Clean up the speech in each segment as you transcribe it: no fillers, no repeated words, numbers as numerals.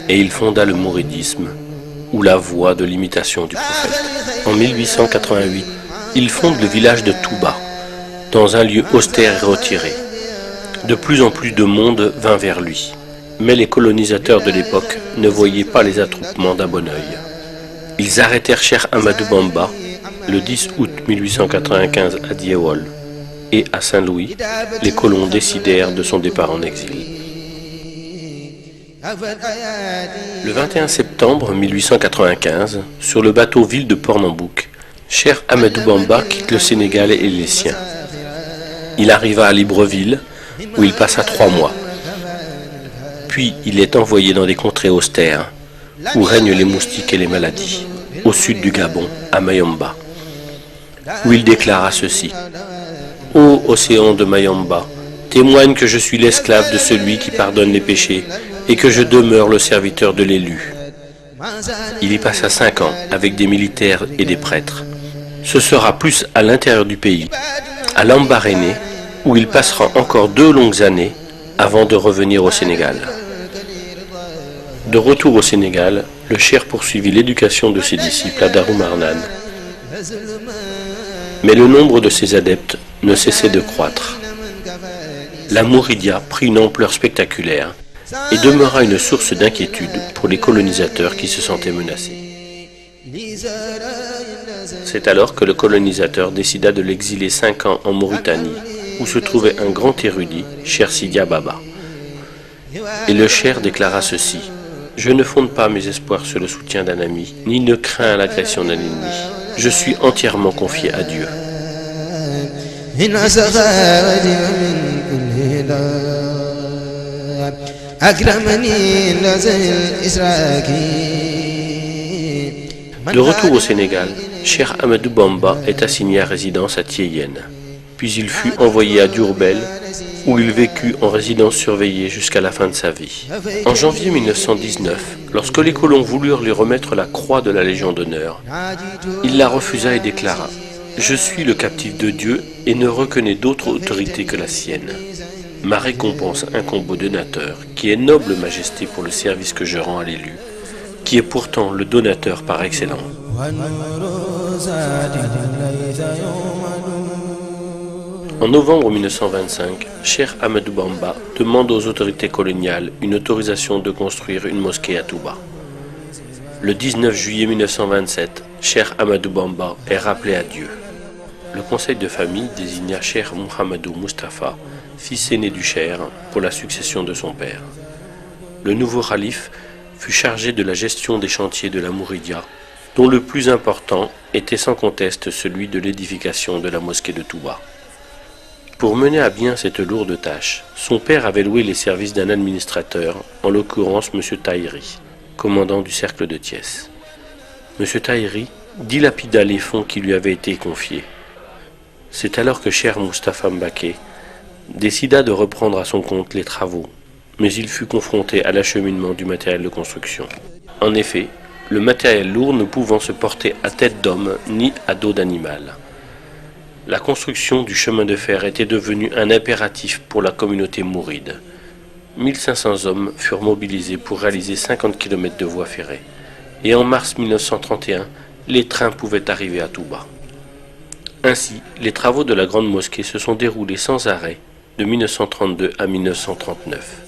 et il fonda le mouridisme, ou la voie de l'imitation du prophète. En 1888, il fonde le village de Touba, dans un lieu austère et retiré. De plus en plus de monde vint vers lui, mais les colonisateurs de l'époque ne voyaient pas les attroupements d'un bon œil. Ils arrêtèrent Cheikh Ahmadou Bamba le 10 août 1895 à Diawol, et à Saint-Louis, les colons décidèrent de son départ en exil. Le 21 septembre 1895, sur le bateau ville de Pernambouc, Cheikh Ahmadou Bamba quitte le Sénégal et les siens. Il arriva à Libreville, où il passa 3 mois. Puis il est envoyé dans des contrées austères, où règnent les moustiques et les maladies, au sud du Gabon, à Mayomba, où il déclara ceci: « Ô océan de Mayomba, témoigne que je suis l'esclave de celui qui pardonne les péchés et que je demeure le serviteur de l'élu. » Il y passa 5 ans avec des militaires et des prêtres. Ce sera plus à l'intérieur du pays, à Lambaréné, où il passera encore 2 longues années avant de revenir au Sénégal. De retour au Sénégal, le cheikh poursuivit l'éducation de ses disciples à Darou Marnane. Mais le nombre de ses adeptes ne cessait de croître. La Mouridia prit une ampleur spectaculaire et demeura une source d'inquiétude pour les colonisateurs qui se sentaient menacés. C'est alors que le colonisateur décida de l'exiler 5 ans en Mauritanie, où se trouvait un grand érudit, Cheikh Sidia Baba. Et le cheikh déclara ceci: « Je ne fonde pas mes espoirs sur le soutien d'un ami, ni ne crains l'agression d'un ennemi. Je suis entièrement confié à Dieu. » De retour au Sénégal, Cheikh Ahmadou Bamba est assigné à résidence à Thiéyenne. Puis il fut envoyé à Diourbel, où il vécut en résidence surveillée jusqu'à la fin de sa vie. En janvier 1919, lorsque les colons voulurent lui remettre la croix de la Légion d'honneur, il la refusa et déclara: « Je suis le captif de Dieu et ne reconnais d'autre autorité que la sienne. Ma récompense incombe au donateur, qui est noble majesté pour le service que je rends à l'élu, qui est pourtant le donateur par excellence. » En novembre 1925, Cheikh Ahmadou Bamba demande aux autorités coloniales une autorisation de construire une mosquée à Touba. Le 19 juillet 1927, Cheikh Ahmadou Bamba est rappelé à Dieu. Le conseil de famille désigna Cheikh Mouhamadou Moustapha, fils aîné du cheikh, pour la succession de son père. Le nouveau khalife fut chargé de la gestion des chantiers de la Mouridia, dont le plus important était sans conteste celui de l'édification de la mosquée de Touba. Pour mener à bien cette lourde tâche, son père avait loué les services d'un administrateur, en l'occurrence M. Tahiri, commandant du cercle de Thiès. M. Tahiri dilapida les fonds qui lui avaient été confiés. C'est alors que Cheikh Moustapha Mbaké décida de reprendre à son compte les travaux, mais il fut confronté à l'acheminement du matériel de construction. En effet, le matériel lourd ne pouvant se porter à tête d'homme ni à dos d'animal. La construction du chemin de fer était devenue un impératif pour la communauté mouride. 1500 hommes furent mobilisés pour réaliser 50 km de voies ferrées. Et en mars 1931, les trains pouvaient arriver à Touba. Ainsi, les travaux de la grande mosquée se sont déroulés sans arrêt de 1932 à 1939.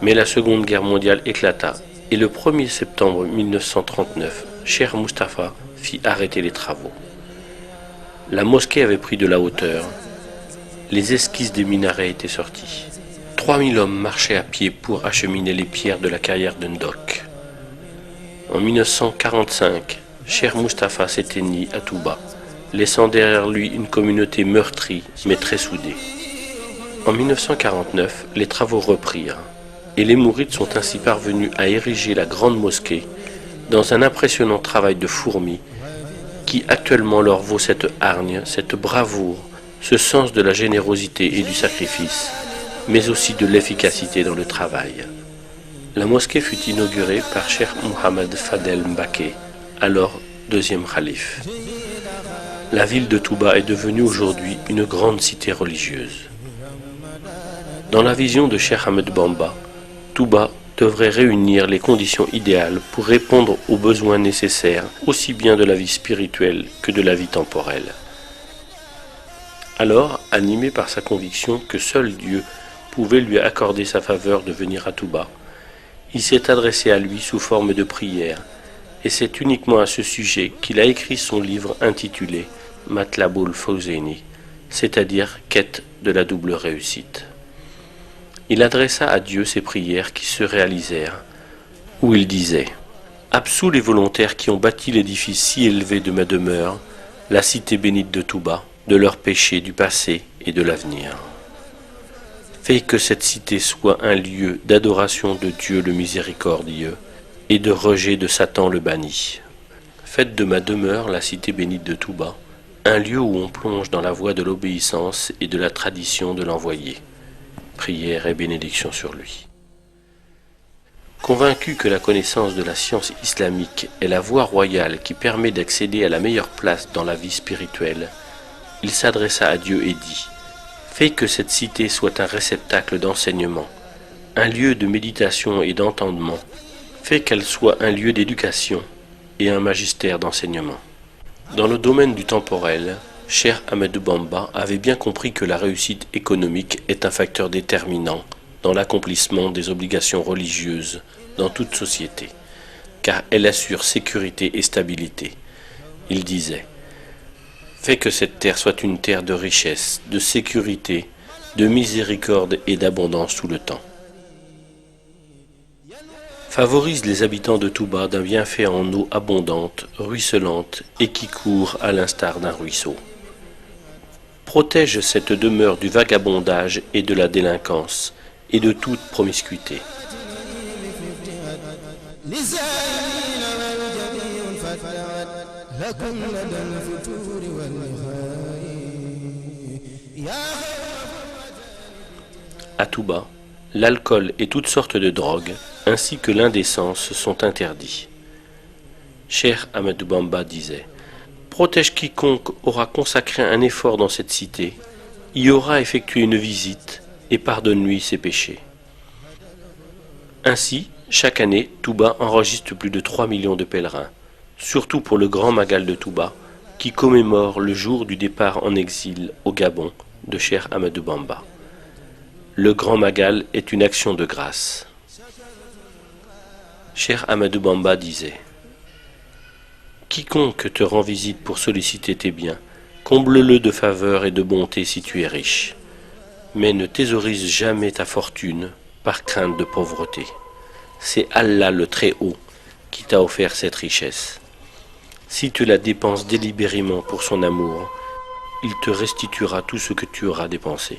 Mais la Seconde Guerre mondiale éclata et le 1er septembre 1939, Cheikh Moustapha fit arrêter les travaux. La mosquée avait pris de la hauteur. Les esquisses des minarets étaient sorties. 3000 hommes marchaient à pied pour acheminer les pierres de la carrière de Ndok. En 1945, Cheikh Moustapha s'éteignit à Touba, laissant derrière lui une communauté meurtrie mais très soudée. En 1949, les travaux reprirent et les mourides sont ainsi parvenus à ériger la grande mosquée dans un impressionnant travail de fourmi qui actuellement leur vaut cette hargne, cette bravoure, ce sens de la générosité et du sacrifice, mais aussi de l'efficacité dans le travail. La mosquée fut inaugurée par Cheikh Mohamed Fadel Mbaké, alors deuxième khalife. La ville de Touba est devenue aujourd'hui une grande cité religieuse. Dans la vision de Cheikh Ahmadou Bamba, Touba devrait réunir les conditions idéales pour répondre aux besoins nécessaires aussi bien de la vie spirituelle que de la vie temporelle. Alors, animé par sa conviction que seul Dieu pouvait lui accorder sa faveur de venir à Touba, il s'est adressé à lui sous forme de prière, et c'est uniquement à ce sujet qu'il a écrit son livre intitulé Matlabul Fawzaini, c'est-à-dire Quête de la double réussite. Il adressa à Dieu ses prières qui se réalisèrent, où il disait « Absous les volontaires qui ont bâti l'édifice si élevé de ma demeure, la cité bénite de Touba, de leurs péchés du passé et de l'avenir. Fais que cette cité soit un lieu d'adoration de Dieu le miséricordieux et de rejet de Satan le banni. Faites de ma demeure, la cité bénite de Touba, un lieu où on plonge dans la voie de l'obéissance et de la tradition de l'envoyé. Prière et bénédiction sur lui. » Convaincu que la connaissance de la science islamique est la voie royale qui permet d'accéder à la meilleure place dans la vie spirituelle, il s'adressa à Dieu et dit « Fais que cette cité soit un réceptacle d'enseignement, un lieu de méditation et d'entendement. Fais qu'elle soit un lieu d'éducation et un magistère d'enseignement. » Dans le domaine du temporel, Cheikh Ahmadou Bamba avait bien compris que la réussite économique est un facteur déterminant dans l'accomplissement des obligations religieuses dans toute société, car elle assure sécurité et stabilité. Il disait « Fais que cette terre soit une terre de richesse, de sécurité, de miséricorde et d'abondance tout le temps. Favorise les habitants de Touba d'un bienfait en eau abondante, ruisselante et qui court à l'instar d'un ruisseau. Protège cette demeure du vagabondage et de la délinquance et de toute promiscuité. À Touba, l'alcool et toutes sortes de drogues, ainsi que l'indécence sont interdits. Cheikh Ahmadou Bamba disait « Protège quiconque aura consacré un effort dans cette cité, y aura effectué une visite et pardonne-lui ses péchés. » Ainsi, chaque année, Touba enregistre plus de 3 millions de pèlerins, surtout pour le Grand Magal de Touba, qui commémore le jour du départ en exil au Gabon de Cheikh Ahmadou Bamba. Le Grand Magal est une action de grâce. Cheikh Ahmadou Bamba disait « Quiconque te rend visite pour solliciter tes biens, comble-le de faveur et de bonté si tu es riche, mais ne thésaurise jamais ta fortune par crainte de pauvreté. C'est Allah le Très-Haut qui t'a offert cette richesse. Si tu la dépenses délibérément pour son amour, il te restituera tout ce que tu auras dépensé. »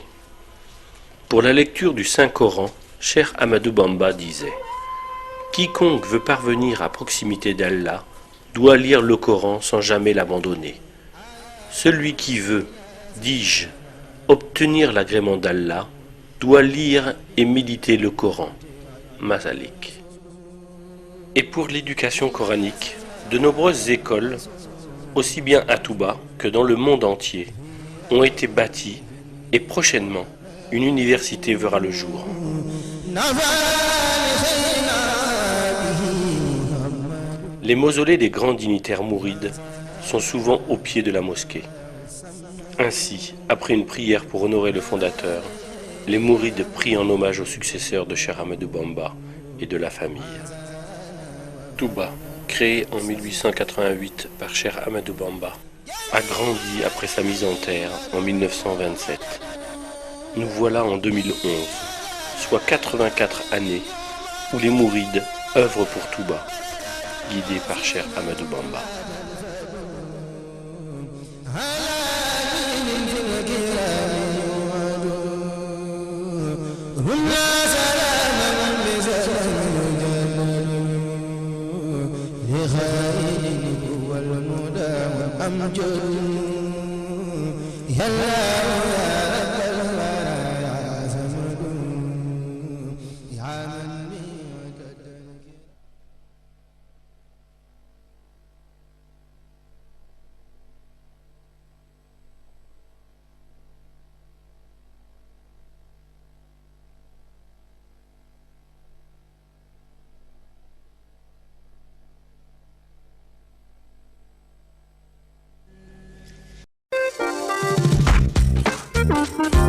Pour la lecture du Saint-Coran, Cheikh Ahmadou Bamba disait « Quiconque veut parvenir à proximité d'Allah doit lire le Coran sans jamais l'abandonner. Celui qui veut, dis-je, obtenir l'agrément d'Allah doit lire et méditer le Coran. » Masalik. Et pour l'éducation coranique, de nombreuses écoles, aussi bien à Touba que dans le monde entier, ont été bâties et prochainement, une université verra le jour. Les mausolées des grands dignitaires mourides sont souvent au pied de la mosquée. Ainsi, après une prière pour honorer le fondateur, les mourides prient en hommage aux successeurs de Cheikh Ahmadou Bamba et de la famille. Touba, créé en 1888 par Cheikh Ahmadou Bamba, a grandi après sa mise en terre en 1927. Nous voilà en 2011, soit 84 années où les mourides œuvrent pour Touba, guidés par Cheikh Ahmadou Bamba. Thank you.